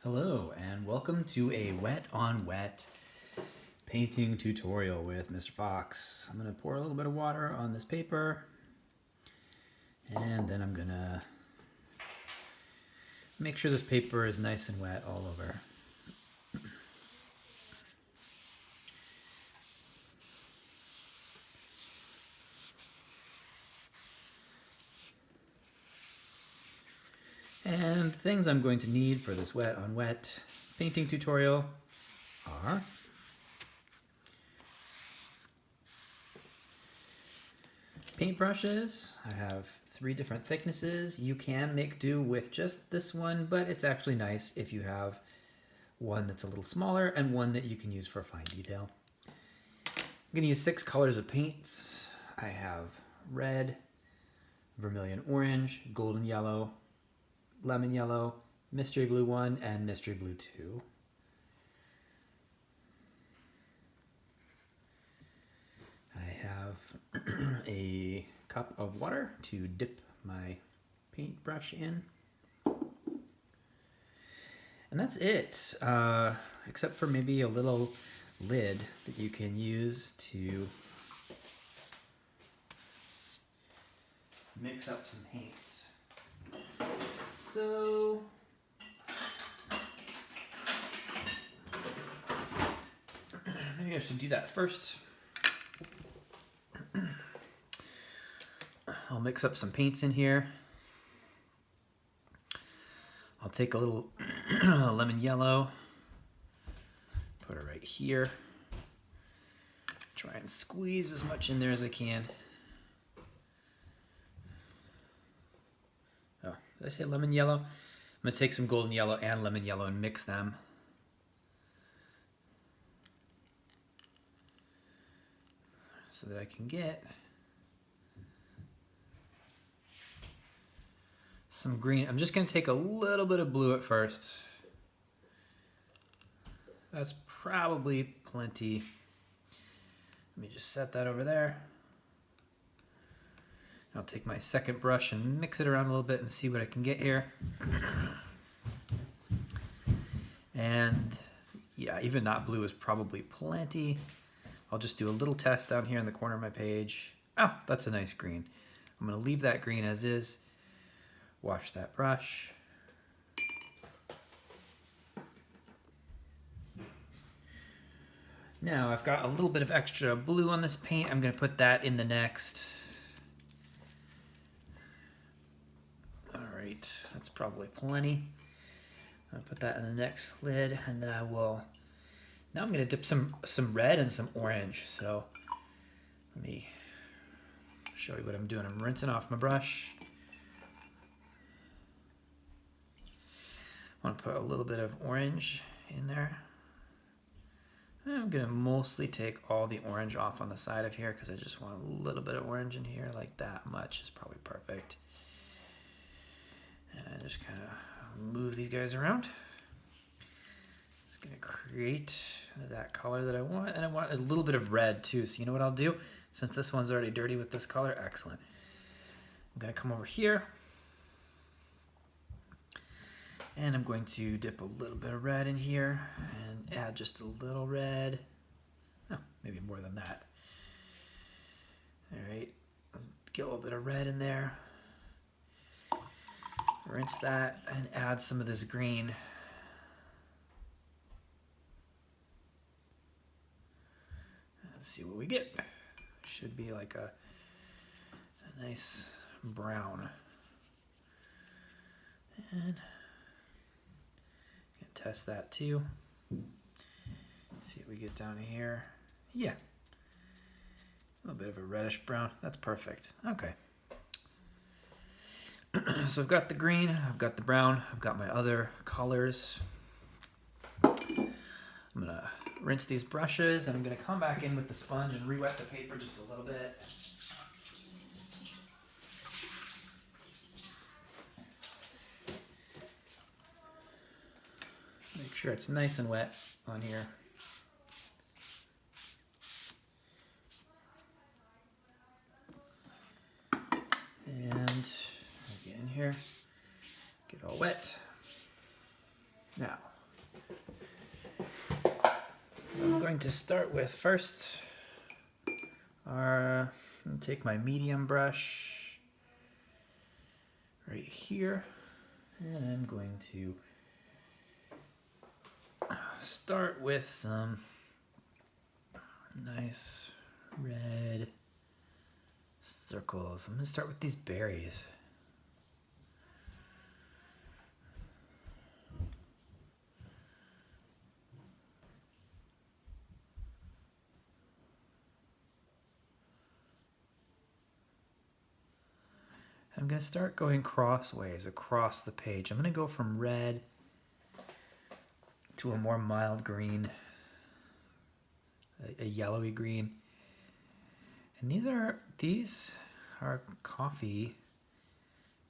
Hello and welcome to a wet on wet painting tutorial with Mr. Fox. I'm going to pour a little bit of water on this paper and then I'm going to make sure this paper is nice and wet all over. And things I'm going to need for this wet on wet painting tutorial are paintbrushes. I have 3 different thicknesses. You can make do with just this one, but it's actually nice if you have one that's a little smaller and one that you can use for fine detail. I'm going to use 6 colors of paints. I have red, vermilion orange, golden yellow, lemon yellow, mystery blue 1, and mystery blue 2. I have a cup of water to dip my paintbrush in. And that's it, except for maybe a little lid that you can use to mix up some paints. So maybe I should do that first. I'll mix up some paints in here. I'll take a little lemon yellow, put it right here. Try and squeeze as much in there as I can. Oh, did I say lemon yellow? I'm gonna take some golden yellow and lemon yellow and mix them. So that I can get some green. I'm just gonna take a little bit of blue at first. That's probably plenty. Let me just set that over there. I'll take my second brush and mix it around a little bit and see what I can get here. And yeah, even that blue is probably plenty. I'll just do a little test down here in the corner of my page. Oh, that's a nice green. I'm gonna leave that green as is. Wash that brush. Now I've got a little bit of extra blue on this paint. I'm gonna put that in the next. Alright, that's probably plenty. I'll put that in the next lid and then I will, now I'm gonna dip some red and some orange. So let me show you what I'm doing. I'm rinsing off my brush. I want to put a little bit of orange in there. I'm gonna mostly take all the orange off on the side of here because I just want a little bit of orange in here, like that much is probably perfect. And just kind of move these guys around. It's gonna create that color that I want, and I want a little bit of red too. So you know what I'll do? Since this one's already dirty with this color, excellent. I'm gonna come over here. And I'm going to dip a little bit of red in here and add just a little red. Oh, maybe more than that. All right, get a little bit of red in there. Rinse that and add some of this green. Let's see what we get. Should be like a nice brown. And test that too. See what we get down here. Yeah, a little bit of a reddish brown. That's perfect. Okay. So I've got the green, I've got the brown, I've got my other colors. I'm gonna rinse these brushes and I'm gonna come back in with the sponge and re-wet the paper just a little bit. Make sure it's nice and wet on here. And get in here, get all wet. Now, I'm going to start with first, take my medium brush right here, and I'm going to start with some nice red circles. I'm going to start with these berries. I'm going to start going crossways across the page. I'm going to go from red to a more mild green, a yellowy green. And these are coffee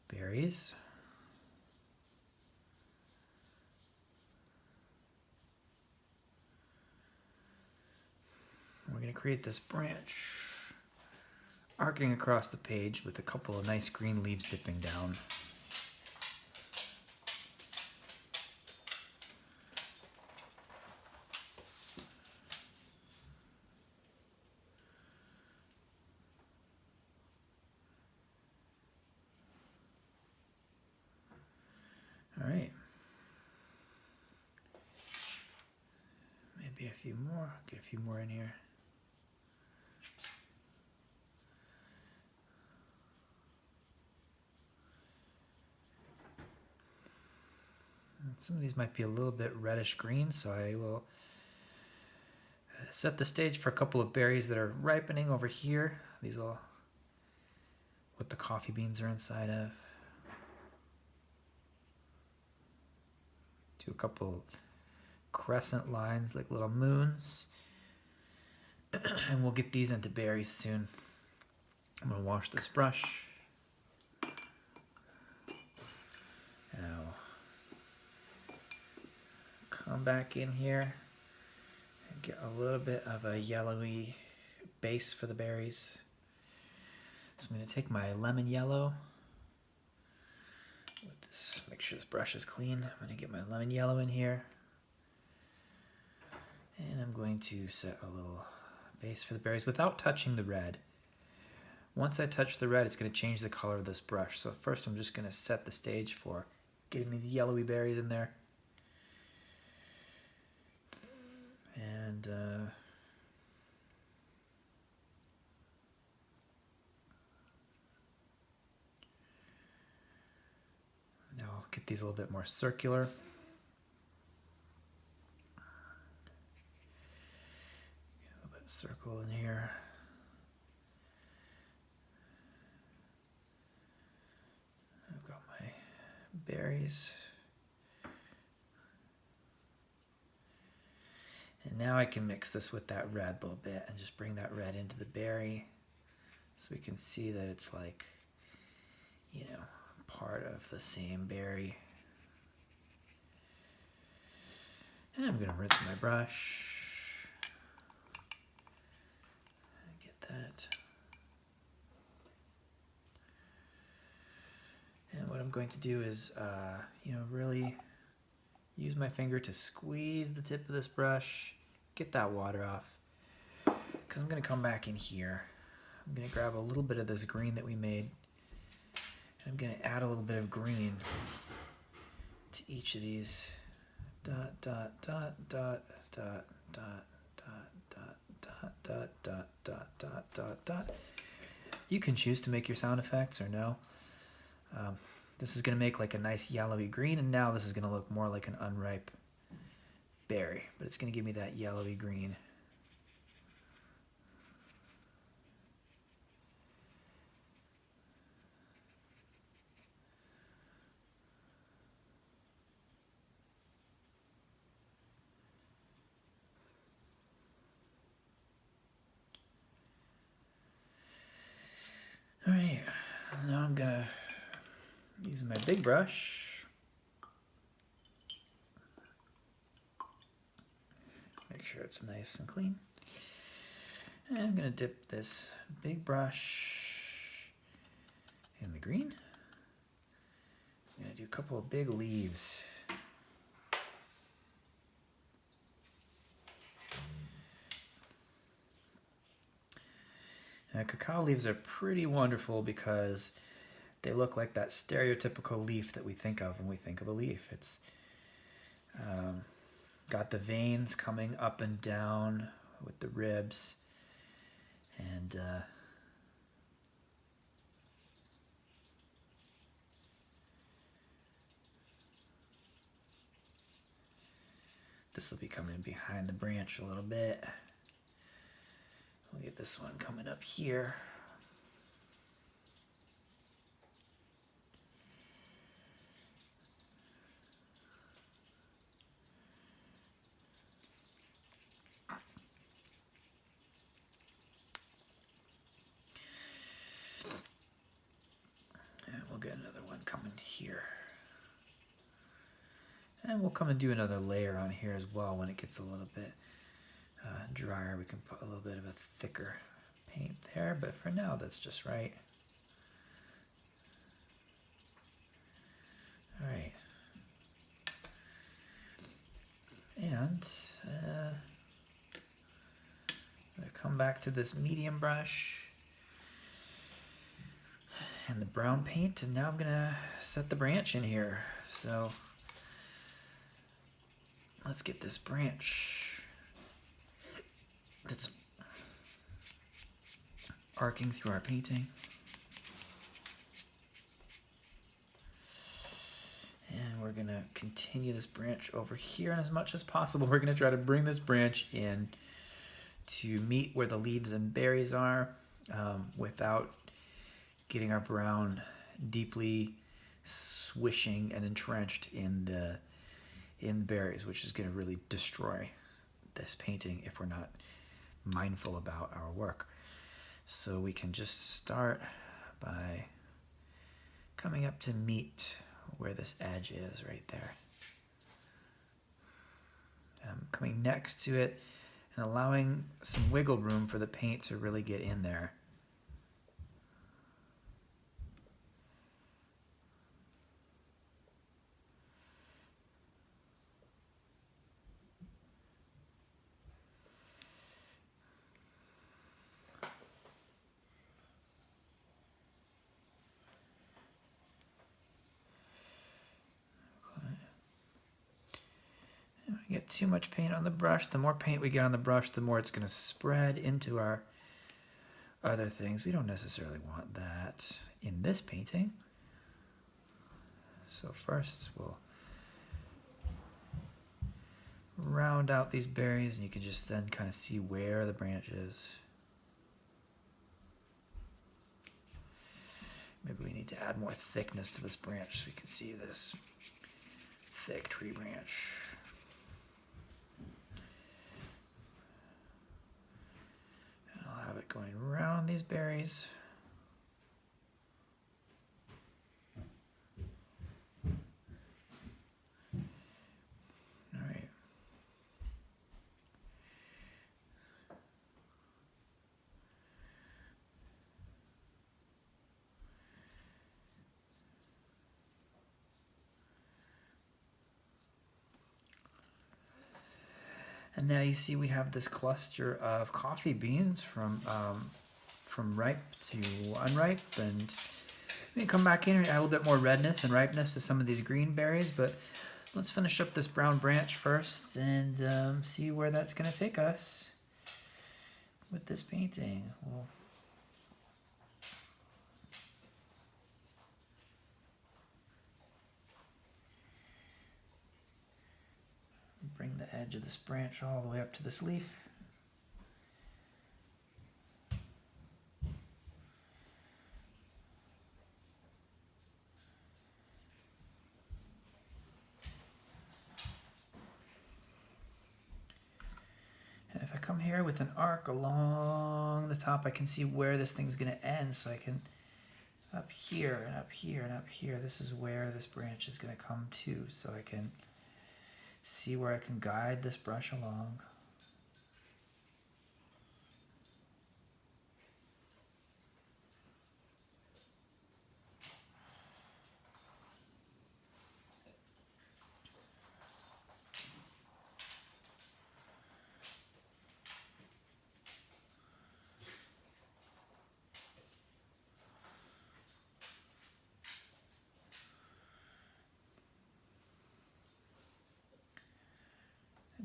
berries. We're going to create this branch arcing across the page with a couple of nice green leaves dipping down. All right. Maybe a few more. Get a few more in here. Some of these might be a little bit reddish green, so I will set the stage for a couple of berries that are ripening over here. These are what the coffee beans are inside of. Do a couple crescent lines like little moons. And we'll get these into berries soon. I'm going to wash this brush. Now, come back in here and get a little bit of a yellowy base for the berries. So I'm going to take my lemon yellow. With this, make sure this brush is clean. I'm going to get my lemon yellow in here. And I'm going to set a little base for the berries without touching the red. Once I touch the red, it's going to change the color of this brush. So first I'm just going to set the stage for getting these yellowy berries in there. And now I'll get these a little bit more circular. Get a little bit of circle in here. I've got my berries. And now I can mix this with that red a little bit and just bring that red into the berry so we can see that it's like, you know, part of the same berry. And I'm going to rinse my brush. Get that. And what I'm going to do is, really use my finger to squeeze the tip of this brush, get that water off, because I'm going to come back in here. I'm going to grab a little bit of this green that we made, and I'm going to add a little bit of green to each of these. Dot, dot, dot, dot, dot, dot, dot, dot, dot, dot, dot, dot, dot, dot. You can choose to make your sound effects or no. This is going to make like a nice yellowy green, and now this is going to look more like an unripe berry, but it's going to give me that yellowy green. All right, now I'm going to use my big brush. Make sure it's nice and clean. And I'm going to dip this big brush in the green. I'm going to do a couple of big leaves. Cacao leaves are pretty wonderful because they look like that stereotypical leaf that we think of when we think of a leaf. It's got the veins coming up and down with the ribs, and this will be coming behind the branch a little bit. We'll get this one coming up here. And we'll get another one coming here. And we'll come and do another layer on here as well when it gets a little bit drier. We can put a little bit of a thicker paint there, but for now that's just right. All right. And I'm gonna come back to this medium brush and the brown paint, and now I'm gonna set the branch in here. So let's get this branch that's arcing through our painting. And we're gonna continue this branch over here, and as much as possible we're gonna try to bring this branch in to meet where the leaves and berries are, without getting our brown deeply swishing and entrenched in the berries, which is going to really destroy this painting if we're not mindful about our work. So we can just start by coming up to meet where this edge is right there. Coming next to it and allowing some wiggle room for the paint to really get in there. Get too much paint on the brush. The more paint we get on the brush, the more it's going to spread into our other things. We don't necessarily want that in this painting. So first we'll round out these berries, and you can just then kind of see where the branch is. Maybe we need to add more thickness to this branch so we can see this thick tree branch. Have it going around these berries. All right. And now you see we have this cluster of coffee beans from ripe to unripe, and we can come back in and add a little bit more redness and ripeness to some of these green berries, but let's finish up this brown branch first and see where that's going to take us with this painting. We'll bring the edge of this branch all the way up to this leaf. And if I come here with an arc along the top, I can see where this thing's going to end. So I can, up here and up here and up here, this is where this branch is going to come to. So I can see where I can guide this brush along.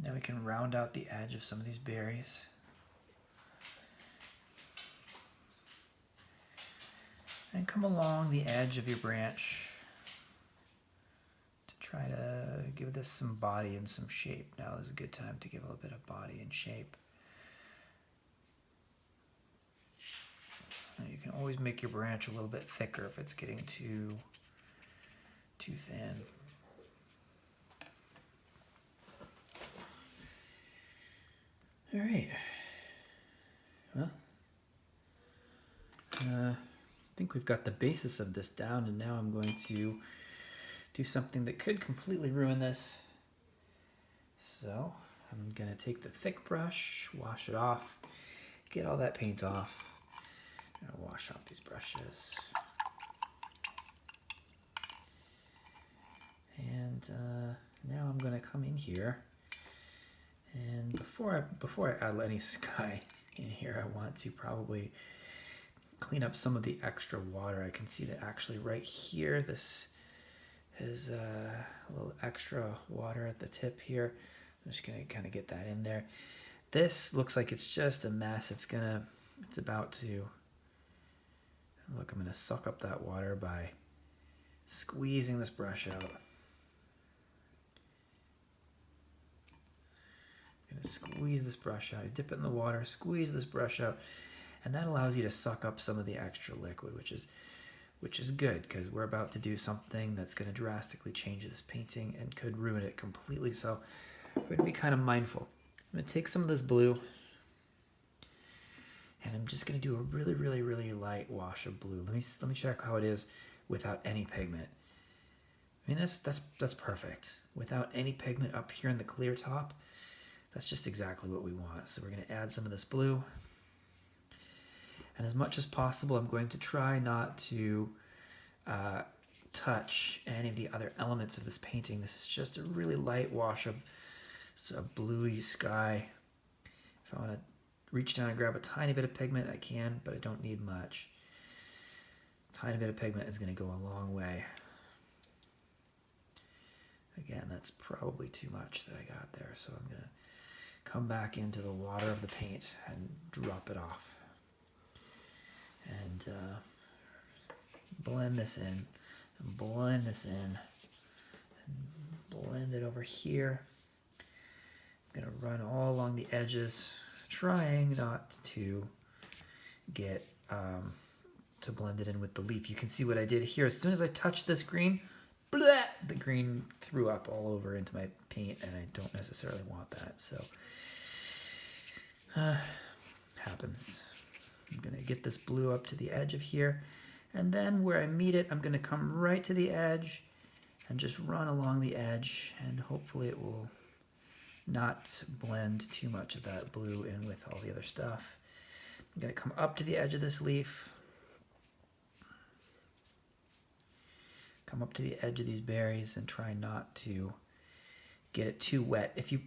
Now we can round out the edge of some of these berries. And come along the edge of your branch to try to give this some body and some shape. Now is a good time to give a little bit of body and shape. Now you can always make your branch a little bit thicker if it's getting too thin. All right. Well, I think we've got the basis of this down, and now I'm going to do something that could completely ruin this. So I'm going to take the thick brush, wash it off, get all that paint off. I'm going to wash off these brushes. And now I'm going to come in here, and before I add any sky in here, I want to probably clean up some of the extra water. I can see that actually right here, this is a little extra water at the tip here. I'm just going to kind of get that in there. This looks like it's just a mess. It's about to, look, I'm going to suck up that water by squeezing this brush out. I'm going to squeeze this brush out. You dip it in the water, squeeze this brush out, and that allows you to suck up some of the extra liquid, which is good, because we're about to do something that's going to drastically change this painting and could ruin it completely. So we're going to be kind of mindful. I'm going to take some of this blue, and I'm just going to do a really, really, really light wash of blue. Let me check how it is without any pigment. I mean, that's perfect. Without any pigment up here in the clear top, that's just exactly what we want. So we're going to add some of this blue. And as much as possible, I'm going to try not to touch any of the other elements of this painting. This is just a really light wash of a bluey sky. If I want to reach down and grab a tiny bit of pigment, I can, but I don't need much. A tiny bit of pigment is going to go a long way. Again, that's probably too much that I got there, so I'm going to come back into the water of the paint and drop it off. And blend this in, and blend this in, and blend it over here. I'm going to run all along the edges, trying not to get to blend it in with the leaf. You can see what I did here. As soon as I touched this green, blah, the green threw up all over into my paint, and I don't necessarily want that. So happens. I'm going to get this blue up to the edge of here, and then where I meet it, I'm going to come right to the edge and just run along the edge, and hopefully it will not blend too much of that blue in with all the other stuff. I'm going to come up to the edge of this leaf, come up to the edge of these berries, and try not to get it too wet. If you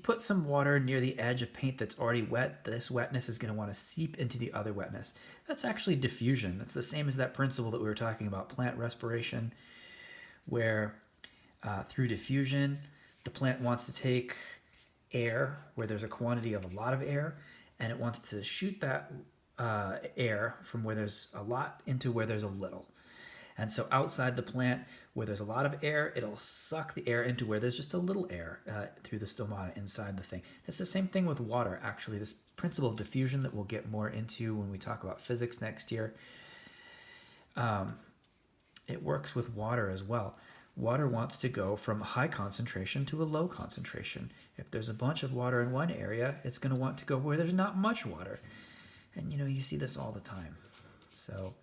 put some water near the edge of paint that's already wet, this wetness is going to want to seep into the other wetness. That's actually diffusion. That's the same as that principle that we were talking about, plant respiration, where through diffusion, the plant wants to take air where there's a quantity of a lot of air, and it wants to shoot that air from where there's a lot into where there's a little. And so outside the plant, where there's a lot of air, it'll suck the air into where there's just a little air through the stomata inside the thing. It's the same thing with water, actually. This principle of diffusion that we'll get more into when we talk about physics next year, it works with water as well. Water wants to go from a high concentration to a low concentration. If there's a bunch of water in one area, it's going to want to go where there's not much water. And, you see this all the time. So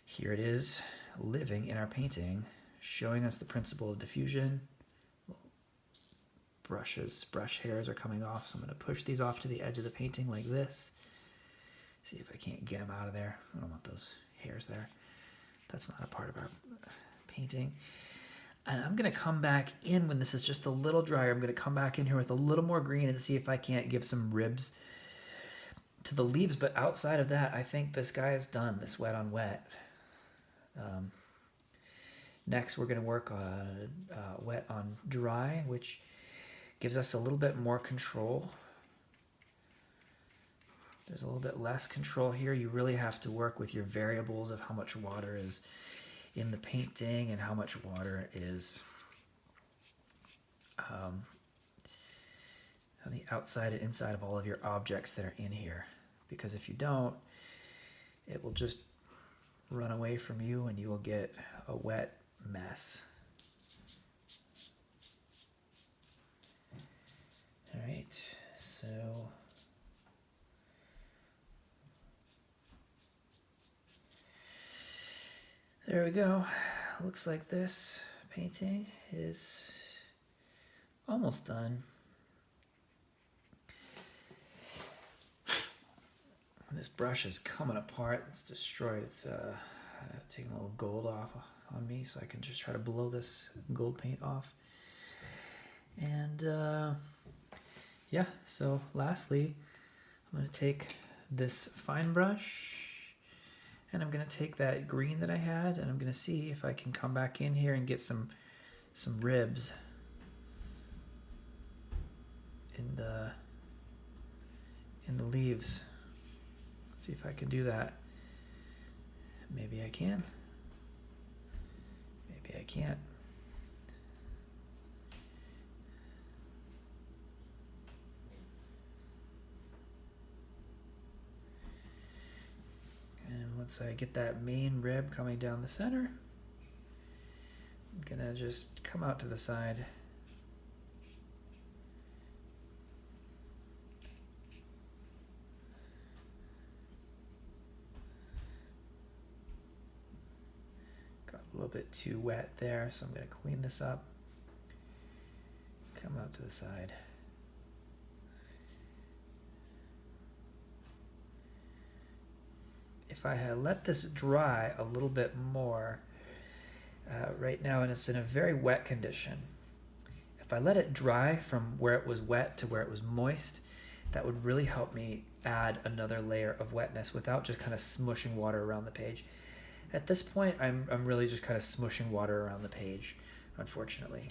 here it is, living in our painting, showing us the principle of diffusion. Brush hairs are coming off, so I'm going to push these off to the edge of the painting like this. See if I can't get them out of there. I don't want those hairs there. That's not a part of our painting. And I'm going to come back in when this is just a little drier. I'm going to come back in here with a little more green and see if I can't give some ribs to the leaves. But outside of that, I think this guy is done, this wet on wet. Next, we're going to work on wet on dry, which Gives us a little bit more control. There's a little bit less control here. You really have to work with your variables of how much water is in the painting and how much water is on the outside and inside of all of your objects that are in here. Because if you don't, it will just run away from you and you will get a wet mess. All right, so there we go. Looks like this painting is almost done. This brush is coming apart. It's destroyed. It's taking a little gold off on me, so I can just try to blow this gold paint off. And yeah, so lastly, I'm going to take this fine brush and I'm going to take that green that I had and I'm going to see if I can come back in here and get some ribs in the leaves. See if I can do that. Maybe I can. Maybe I can't. And once I get that main rib coming down the center, I'm gonna just come out to the side. Got a little bit too wet there, so I'm gonna clean this up. Come out to the side. If I had let this dry a little bit more right now, and it's in a very wet condition, if I let it dry from where it was wet to where it was moist, that would really help me add another layer of wetness without just kind of smushing water around the page. At this point, I'm really just kind of smushing water around the page, unfortunately.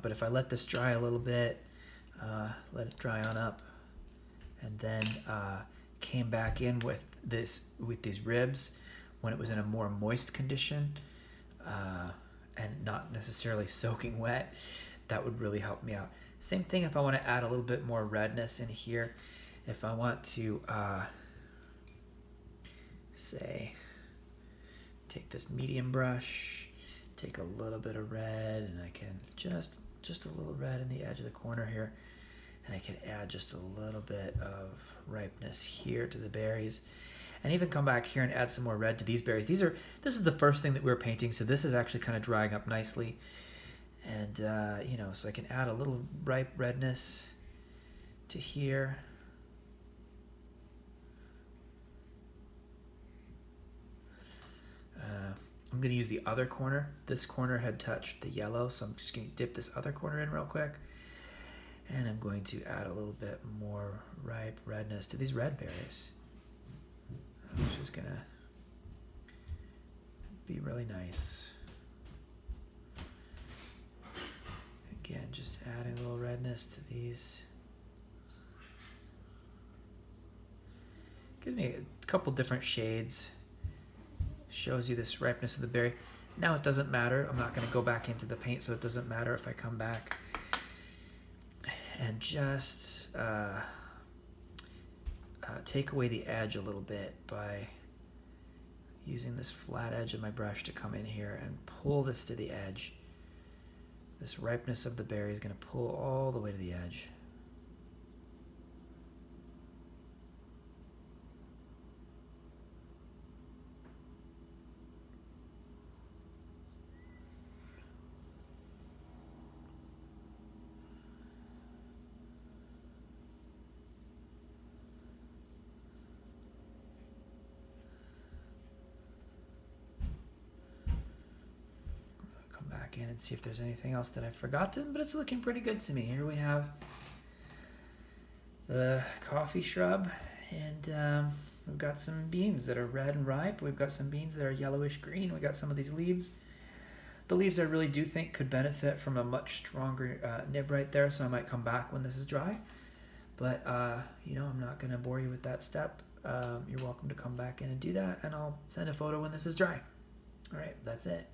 But if I let this dry a little bit, let it dry on up, and then came back in with these ribs when it was in a more moist condition and not necessarily soaking wet, that would really help me out. Same thing if I want to add a little bit more redness in here. If I want to say take this medium brush, take a little bit of red, and I can just a little red in the edge of the corner here, and I can add just a little bit of ripeness here to the berries, and even come back here and add some more red to these berries. This is the first thing that we were painting, so this is actually kind of drying up nicely, and so I can add a little ripe redness to here. I'm going to use the other corner. This corner had touched the yellow, so I'm just going to dip this other corner in real quick. And I'm going to add a little bit more ripe redness to these red berries, which is going to be really nice. Again, just adding a little redness to these. Gives me a couple different shades. Shows you this ripeness of the berry. Now it doesn't matter. I'm not going to go back into the paint, so it doesn't matter if I come back and just take away the edge a little bit by using this flat edge of my brush to come in here and pull this to the edge. This ripeness of the berry is going to pull all the way to the edge. In and see if there's anything else that I've forgotten, but it's looking pretty good to me. Here we have the coffee shrub, and We've got some beans that are red and ripe. We've got some beans that are yellowish green. We got some of these leaves. The leaves I really do think could benefit from a much stronger nib right there, so I might come back when this is dry. But, I'm not going to bore you with that step. You're welcome to come back in and do that, and I'll send a photo when this is dry. All right, that's it.